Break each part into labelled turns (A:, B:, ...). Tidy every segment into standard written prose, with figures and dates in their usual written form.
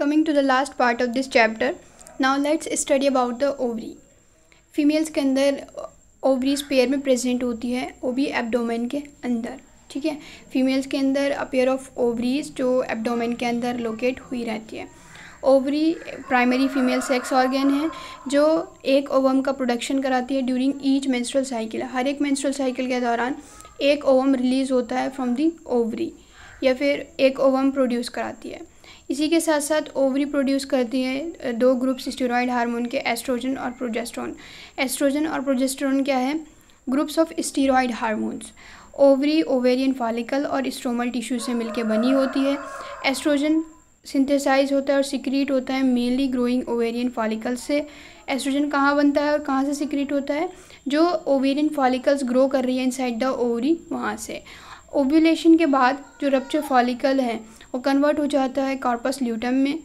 A: Coming to the last part of this chapter, now let's study about the ovary. Females के अंदर ovaries pair में present होती है, वो भी एब्डोमेन के अंदर. ठीक है, फीमेल्स के अंदर अ पेयर ऑफ ओवरीज जो एब्डोमेन के अंदर लोकेट हुई रहती है. Ovary primary female sex organ है जो एक ओवम का प्रोडक्शन कराती है ड्यूरिंग ईच मेंस्ट्रुअल साइकिल. हर एक मेंस्ट्रुअल साइकिल के दौरान एक ओवम रिलीज़ होता है फ्रॉम दी ओवरी, या फिर एक ओवम प्रोड्यूस कराती है. इसी के साथ साथ ओवरी प्रोड्यूस करती है दो ग्रुप्स स्टेरॉयड हार्मोन के, एस्ट्रोजन और प्रोजेस्टेरोन. एस्ट्रोजन और प्रोजेस्टेरोन क्या है? Groups of steroid hormones. Ovary ovarian follicle और स्ट्रोमल टिश्यू से मिलकर बनी होती है. एस्ट्रोजन सिंथेसाइज होता है और सिक्रीट होता है मेनली ग्रोइंग ओवेरियन फॉलिकल से. एस्ट्रोजन कहाँ बनता है और कहाँ से सिक्रीट होता है? जो ओवेरियन फॉलिकल्स ग्रो कर रही है इनसाइड द ओवरी, वहाँ से. ओव्यूलेशन के बाद जो रप्चर फॉलिकल है वो कन्वर्ट हो जाता है कॉर्पस ल्यूटम में,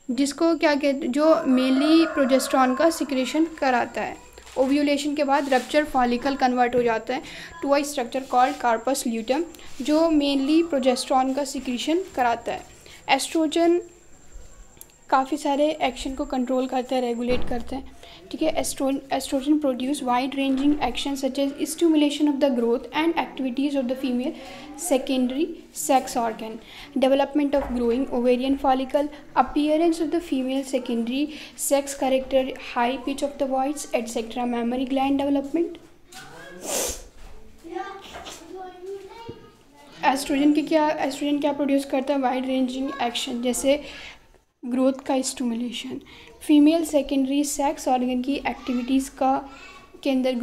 A: जिसको क्या कहते, जो मेनली प्रोजेस्टेरोन का सिक्रेशन कराता है. ओव्यूलेशन के बाद रप्चर फॉलिकल कन्वर्ट हो जाता है to a structure called corpus luteum जो मेनली प्रोजेस्टेरोन का सिक्रेशन कराता है. एस्ट्रोजन काफ़ी सारे एक्शन को कंट्रोल करते हैं, रेगुलेट करते हैं. ठीक है, estrogen produce wide ranging action such as stimulation of the growth and activities of the female secondary sex organ, development of growing ovarian follicle, appearance of the female secondary sex character, high pitch of the voice etcetera, mammary gland development. Estrogen क्या produce करता है? Wide ranging action, जैसे growth का stimulation, female secondary sex organ की activities के अंदर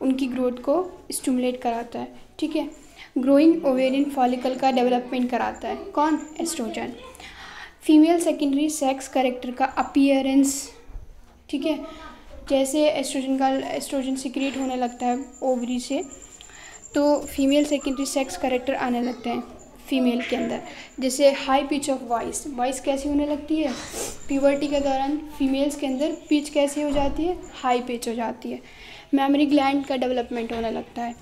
A: उनकी growth को स्टिमुलेट कराता है. ठीक है, ग्रोइंग ओवेरियन फॉलिकल का डेवलपमेंट कराता है. कौन? Estrogen. Female secondary sex character का अपीयरेंस. ठीक है, जैसे एस्ट्रोजन सिक्रेट होने लगता है ओवरी से तो फीमेल सेकेंडरी सेक्स कैरेक्टर आने लगते हैं फीमेल के अंदर. जैसे हाई पिच ऑफ वॉइस कैसी होने लगती है? प्यूबर्टी के दौरान फीमेल्स के अंदर पिच कैसी हो जाती है? हाई पिच हो जाती है. मेमोरी ग्लैंड का डेवलपमेंट होने लगता है.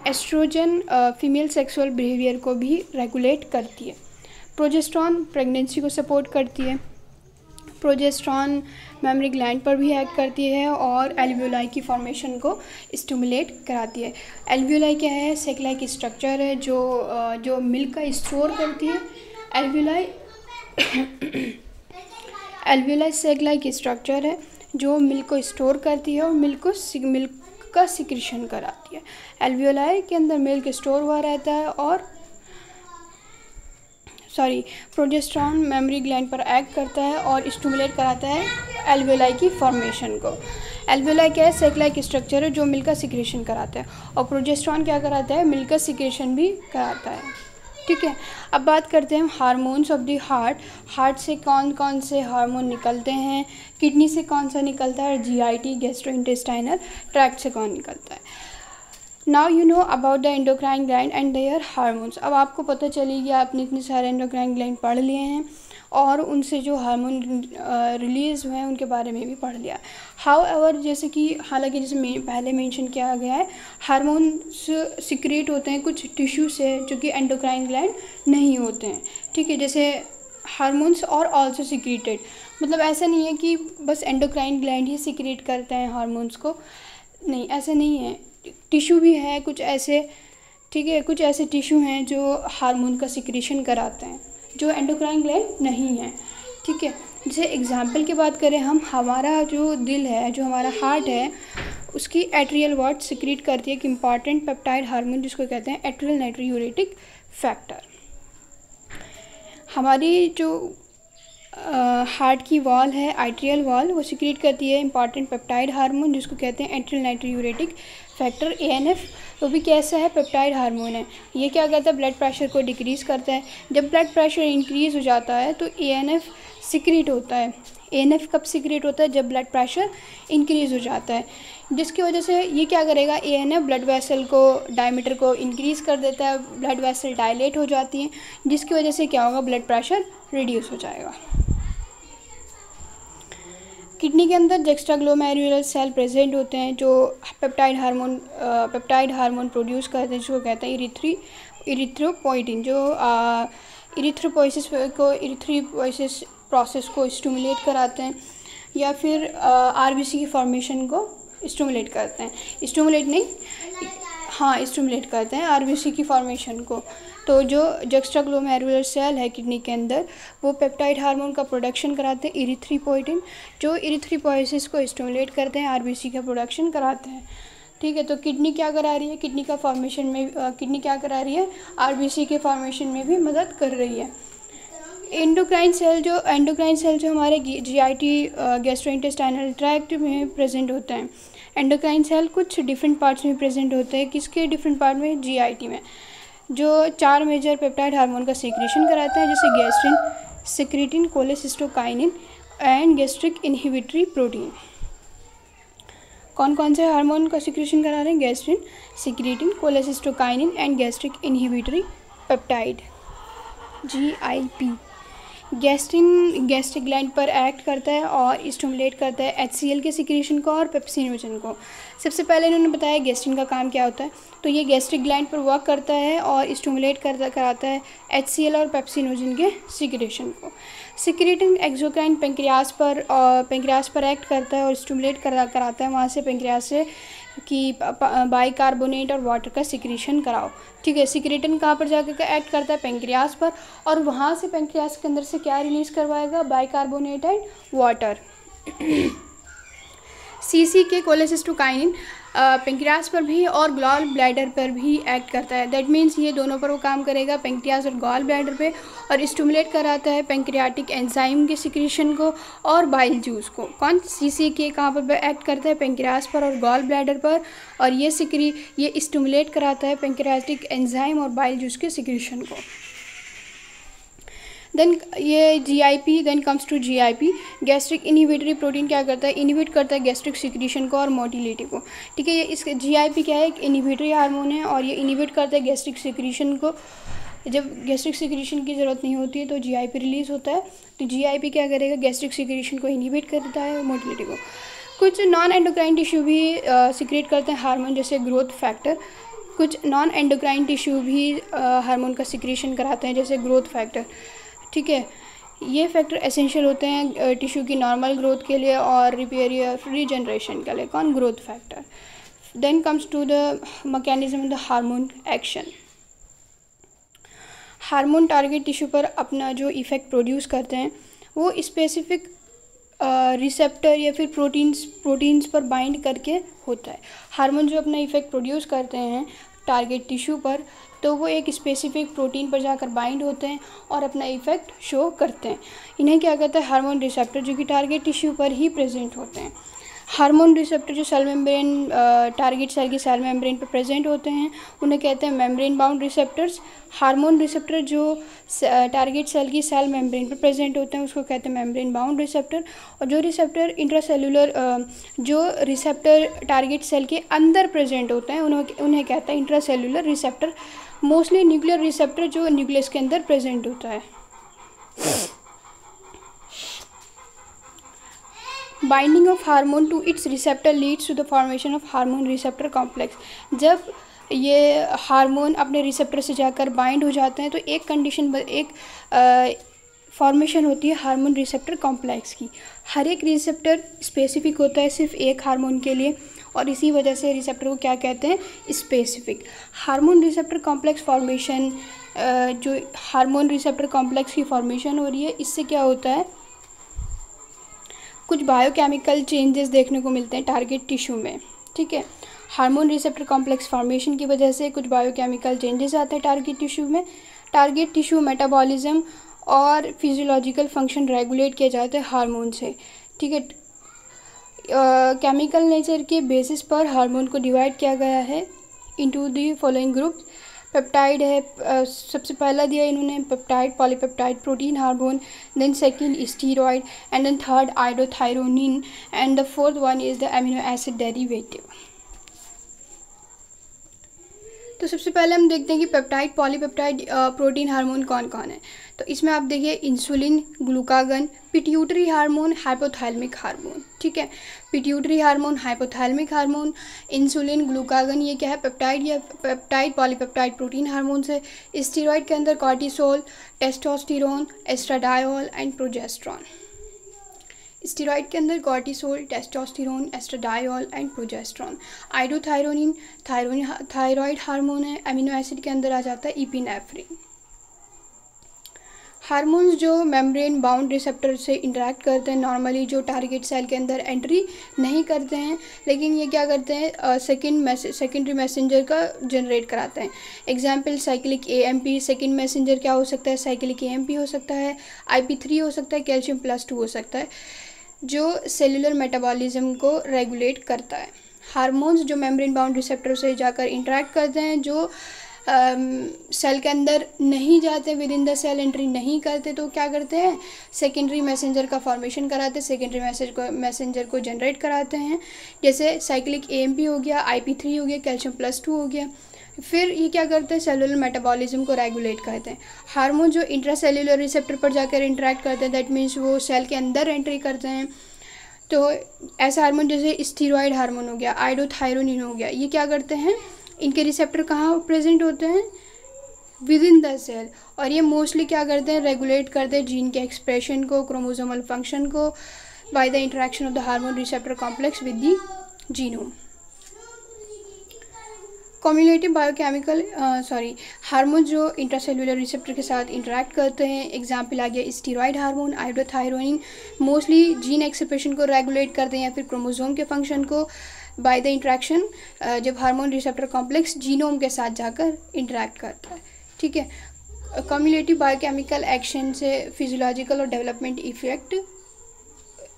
A: एस्ट्रोजन फीमेल सेक्सुअल बिहेवियर को भी रेगुलेट करती है. प्रोजेस्टेरोन प्रेगनेंसी को सपोर्ट करती है. प्रोजेस्टेरोन मेमोरी ग्लैंड पर भी एक्ट करती है और एल्वियोलाई की फॉर्मेशन को स्टिमुलेट कराती है. एल्वियोलाई क्या है? सेक लाइक स्ट्रक्चर है जो मिल्क का स्टोर करती है. एल्वियोलाई सेक लाइक स्ट्रक्चर है जो मिल्क को स्टोर करती है और मिल्क का सिक्रेशन कराती है. एल्वियोलाई के अंदर मिल्क स्टोर हुआ रहता है और प्रोजेस्टेरोन मेमोरी ग्लैंड पर एक्ट करता है और स्टिमुलेट कराता है एल्वियोलाई की फॉर्मेशन को. एल्वियोलाई क्या है? सेक लाइक स्ट्रक्चर है जो मिल्क का सिक्रेशन कराता है और प्रोजेस्टेरोन क्या कराता है? मिल्क का सिक्रेशन भी कराता है. ठीक है, अब बात करते हैं हार्मोन्स ऑफ द हार्ट से कौन कौन से हार्मोन निकलते हैं, किडनी से कौन सा निकलता है, जीआईटी गैस्ट्रोइंटेस्टाइनल ट्रैक्ट से कौन निकलता है. Now you know about the endocrine gland and their hormones. अब आपको पता चलेगी, आपने इतने सारे एंडोक्राइन ग्लैंड पढ़ लिए हैं और उनसे जो हार्मोन रिलीज़ हुए हैं उनके बारे में भी पढ़ लिया. हाउएवर हालांकि जैसे पहले मेंशन किया गया है, हार्मोन्स सिक्रेट होते हैं कुछ टिश्यू से जो कि एंडोक्राइन ग्लैंड नहीं होते हैं. ठीक है, जैसे हार्मोन्स और ऑल्सो सिक्रेटेड, मतलब ऐसा नहीं है कि बस एंडोक्राइन ग्लैंड ही सिक्रेट करते हैं हार्मोन्स को, नहीं, ऐसा नहीं है. टिश्यू भी है कुछ ऐसे. ठीक है, कुछ ऐसे टिश्यू हैं जो हार्मोन का सिक्रेशन कराते हैं जो एंडोक्राइन ग्लैंड नहीं है. ठीक है, जैसे एग्जांपल की बात करें हम, हमारा जो दिल है, जो हमारा हार्ट है, उसकी एट्रियल वॉट सिक्रेट करती है एक इम्पॉर्टेंट पेप्टाइड हार्मोन जिसको कहते हैं एट्रियल नाइट्रोयूरेटिक फैक्टर. हमारी जो हार्ट की वॉल है, आर्टेरियल वॉल, वो सिक्रेट करती है इंपॉर्टेंट पेप्टाइड हार्मोन जिसको कहते हैं एट्रियल नाइट्रोयूरेटिक फैक्टर ANF. वो भी कैसा है? पेप्टाइड हार्मोन है. ये क्या करता है? ब्लड प्रेशर को डिक्रीज़ करता है. जब ब्लड प्रेशर इंक्रीज़ हो जाता है तो ANF सिक्रेट होता है. ANF कब सिक्रेट होता है? जब ब्लड प्रेशर इंक्रीज़ हो जाता है, जिसकी वजह से ये क्या करेगा? ANF ब्लड वेसल को डायमीटर को इंक्रीज़ कर देता है, ब्लड वेसल डायलेट हो जाती है, जिसकी वजह से क्या होगा? ब्लड प्रेशर रिड्यूस हो जाएगा. किडनी के अंदर एक्स्ट्राग्लोमेरुलर सेल प्रेजेंट होते हैं जो पेप्टाइड हार्मोन प्रोड्यूस करते हैं जिसको कहते हैं इरिथ्रोपोइटिन, जो इरिथ्रोपोइसिस प्रोसेस को स्टिमुलेट कराते हैं, या फिर आरबीसी की फॉर्मेशन को स्टिमुलेट करते हैं। स्टिमुलेट करते हैं आरबीसी की फॉर्मेशन को। तो जो जुक्सटाग्लोमेरुलर सेल है किडनी के अंदर, वो पेप्टाइड हार्मोन का प्रोडक्शन कराते हैं, इरिथ्रोपोइटिन, जो इरिथ्रोपोइसिस को स्टिमुलेट करते हैं, आरबीसी का प्रोडक्शन कराते हैं। ठीक है, तो किडनी क्या करा रही है, किडनी क्या करा रही है, आरबीसी के फॉर्मेशन में भी मदद कर रही है। एंडोक्राइन सेल जो हमारे जीआईटी गैस्ट्रोइंटेस्टाइनल ट्रैक्ट में प्रेजेंट होते हैं। एंडोक्राइन सेल कुछ डिफरेंट पार्ट्स में प्रेजेंट होते हैं। किसके डिफरेंट पार्ट में, जीआईटी में, जो 4 मेजर पेप्टाइड हार्मोन का सीक्रेशन कराते हैं, जैसे gastrin, secretin, cholecystokinin and gastric inhibitory protein. कौन कौन से हार्मोन का सीक्रेशन करा रहे हैं, gastrin, secretin, cholecystokinin and gastric inhibitory peptide, GIP। Gastrin gastric gland पर एक्ट करता है और स्टिमुलेट करता है HCl के सिक्रेशन को और पेप्सिनोजन को। सबसे पहले इन्होंने बताया गैस्ट्रिन का काम क्या होता है, तो ये गैस्ट्रिक ग्लैंड पर वर्क करता है और स्टिमुलेट कराता है HCl और पेप्सिनोजन के सिक्रेशन को। सिक्रेटिन एक्सोक्राइन पेंक्रियास पर एक्ट करता है और स्टिमुलेट कराता है वहाँ से पेंक्रियास से कि बाइकार्बोनेट और वाटर का सिक्रेशन कराओ। ठीक है, सिक्रेटिन कहाँ पर जाकर एक्ट करता है, पेंक्रियास पर, और वहाँ से पेंक्रियास के अंदर से क्या रिलीज़ करवाएगा, bicarbonate and water. CCK cholecystokinin pancreas पर भी और गॉल ब्लैडर पर भी एक्ट करता है। दैट मीन्स ये दोनों पर वो काम करेगा, पेंक्रियास और गॉल ब्लैडर पे, और स्टिमुलेट कराता है पेंक्रियाटिक एंजाइम के सिक्रेशन को और बाइल जूस को। कौन, CCK कहाँ पर एक्ट करता है, पेंक्रियास पर और गॉल ब्लैडर पर, और ये स्टिमुलेट कराता है पेंक्रियाटिक एंजाइम और बाइल जूस के सिक्रेशन को। देन ये GIP, then comes to GIP, gastric inhibitory protein क्या करता है, इनहिबिट करता है गैस्ट्रिक सिक्रीशन को और मोटिलिटी को। ठीक है, ये इसके GIP क्या है, एक इनहिबिटरी हार्मोन है और ये इनहिबिट करता है गैस्ट्रिक सिक्रीशन को। जब गैस्ट्रिक सिक्रीशन की ज़रूरत नहीं होती है तो GIP रिलीज़ होता है, तो GIP क्या करेगा, गैस्ट्रिक सिक्रीशन को इनहिबिट करता है, मोटिलिटी को। कुछ नॉन एंडोक्राइन टिश्यू भी सिक्रेट करते हैं हार्मोन, जैसे ग्रोथ फैक्टर। कुछ नॉन एंडोक्राइन टिश्यू भी हार्मोन का सिक्रेशन कराते हैं, जैसे ग्रोथ फैक्टर। ठीक है, ये फैक्टर एसेंशियल होते हैं टिश्यू की नॉर्मल ग्रोथ के लिए और रिपेयर या रीजनरेशन के लिए। कौन, growth factor. Then comes to the mechanism of the hormone action. Hormone target tissue पर अपना जो इफ़ेक्ट प्रोड्यूस करते हैं वो स्पेसिफिक रिसेप्टर या फिर प्रोटीन्स पर बाइंड करके होता है। हार्मोन जो अपना इफ़ेक्ट प्रोड्यूस करते हैं टारगेट टिश्यू पर, तो वो एक स्पेसिफिक प्रोटीन पर जाकर बाइंड होते हैं और अपना इफ़ेक्ट शो करते हैं। इन्हें क्या कहता है, हार्मोन रिसेप्टर, जो कि टारगेट टिश्यू पर ही प्रेजेंट होते हैं। हार्मोन रिसेप्टर जो सेल मेम्ब्रेन टारगेट सेल की सेल मेम्ब्रेन पर प्रेजेंट होते हैं उन्हें कहते हैं membrane bound receptors. Hormone receptor जो टारगेट सेल की सेल मेम्ब्रेन पर प्रेजेंट होते हैं उसको कहते हैं मेम्ब्रेन बाउंड रिसेप्टर। और जो रिसेप्टर टारगेट सेल के अंदर प्रेजेंट होते हैं उन्हें कहता है intracellular receptor. Mostly nuclear receptor जो न्यूक्लियस के अंदर प्रेजेंट होता है। Binding of hormone to its receptor leads to the formation of hormone receptor complex. जब ये हार्मोन अपने रिसेप्टर से जाकर बाइंड हो जाते हैं तो एक फॉर्मेशन होती है हार्मोन रिसेप्टर कॉम्प्लेक्स की। हर एक रिसेप्टर स्पेसिफिक होता है सिर्फ एक हार्मोन के लिए और इसी वजह से रिसेप्टर को क्या कहते हैं, specific. Hormone receptor complex formation, जो हार्मोन रिसेप्टर कॉम्प्लेक्स की फॉर्मेशन हो रही है इससे क्या होता है, कुछ बायोकेमिकल चेंजेस देखने को मिलते हैं टारगेट टिश्यू में। ठीक है, हार्मोन रिसेप्टर कॉम्प्लेक्स फॉर्मेशन की वजह से कुछ बायोकेमिकल चेंजेस आते हैं टारगेट टिश्यू में। टारगेट टिश्यू मेटाबॉलिज्म और फिजियोलॉजिकल फंक्शन रेगुलेट किया जाता है हार्मोन से। ठीक है, केमिकल नेचर के बेसिस पर हार्मोन को डिवाइड किया गया है into the following groups. Peptide है, सबसे पहला दिया इन्होंने peptide, polypeptide protein hormone, then second steroid and then third iodothyronine and the fourth one is the amino acid derivative. तो सबसे पहले हम देखते हैं कि पेप्टाइड पॉलीपेप्टाइड प्रोटीन हार्मोन कौन कौन है। तो इसमें आप देखिए insulin, glucagon, pituitary hormone, hypothalamic hormone. ठीक है, pituitary hormone, hypothalamic hormone, insulin, glucagon, ये क्या है, पेप्टाइड या पेप्टाइड पॉलीपेप्टाइड प्रोटीन हार्मोन से। स्टीरॉयड के अंदर cortisol, testosterone, estradiol and progesterone. Steroid के अंदर cortisol, testosterone, estradiol and progesterone. Iodothyronine thyroid hormone है। अमीनो एसिड के अंदर आ जाता है इपिनेफ्रिन। हार्मोन्स जो मेम्ब्रेन बाउंड रिसेप्टर से इंटरेक्ट करते हैं, नॉर्मली जो टारगेट सेल के अंदर एंट्री नहीं करते हैं, लेकिन ये क्या करते हैं, सेकेंडरी मैसेंजर का जनरेट कराते हैं। Example cyclic AMP। Second messenger क्या हो सकता है, साइक्लिक AMP हो सकता है, IP3 हो सकता है, कैल्शियम +2 हो सकता है, जो सेलुलर मेटाबॉलिज्म को रेगुलेट करता है। हार्मोन्स जो मेम्ब्रेन बाउंड रिसेप्टर से जाकर इंटरेक्ट करते हैं, जो सेल के अंदर नहीं जाते, within the cell entry नहीं करते, तो क्या करते हैं, सेकेंडरी मैसेंजर का फॉर्मेशन कराते हैं, सेकेंडरी मैसेंजर को जनरेट कराते हैं। जैसे साइक्लिक AMP हो गया, IP3 हो गया, कैल्शियम +2 हो गया। फिर ये क्या करते हैं, सेलुलर मेटाबॉलिज्म को रेगुलेट करते हैं। हार्मोन जो इंट्रासेल्युलर रिसेप्टर पर जाकर इंटरेक्ट करते हैं, दैट मीन्स वो सेल के अंदर एंट्री करते हैं। तो ऐसा हार्मोन जैसे स्टीरॉयड हार्मोन हो गया, आइडोथायरोनिन हो गया, ये क्या करते हैं, इनके रिसेप्टर कहाँ प्रेजेंट होते हैं, विद इन द सेल, और ये मोस्टली क्या करते हैं, रेगुलेट करते हैं जीन के एक्सप्रेशन को, क्रोमोसोमल फंक्शन को, by the interaction of the hormone receptor complex with the genome. Cumulative biochemical hormone जो इंट्रासेल्युलर रिसेप्टर के साथ इंटरेक्ट करते हैं, एग्जाम्पल आ गया steroid hormone, iodothyronine, mostly gene expression को रेगुलेट करते हैं या फिर क्रोमोसोम के फंक्शन को, बाय द इंट्रैक्शन जब हार्मोन रिसेप्टर कॉम्प्लेक्स जीनोम के साथ जाकर इंटरेक्ट करता है। ठीक है, कम्युलेटिव बायोकेमिकल एक्शन से फिजियोलॉजिकल और डेवलपमेंट इफेक्ट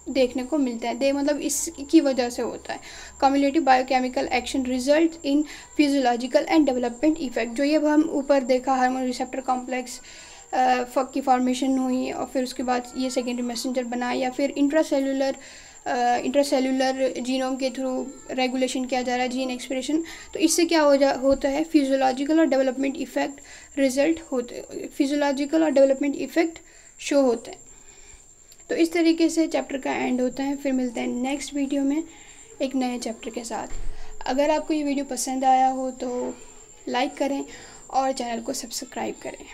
A: देखने को मिलते हैं, मतलब इसकी वजह से होता है। Cumulative biochemical action result in physiological and development effect, जो ये हम ऊपर देखा, हार्मोन रिसेप्टर कॉम्प्लेक्स की फॉर्मेशन हुई और फिर उसके बाद ये सेकेंडरी मैसेंजर बना, या फिर इंट्रासेल्युलर जीनोम के थ्रू रेगुलेशन किया जा रहा है जीन एक्सप्रेशन, तो इससे क्या होता है, फिजियोलॉजिकल और डेवलपमेंट इफेक्ट रिजल्ट होते, फिजियोलॉजिकल और डेवलपमेंट इफेक्ट शो होते हैं। तो इस तरीके से चैप्टर का एंड होता है। फिर मिलते हैं नेक्स्ट वीडियो में एक नए चैप्टर के साथ। अगर आपको ये वीडियो पसंद आया हो तो लाइक करें और चैनल को सब्सक्राइब करें।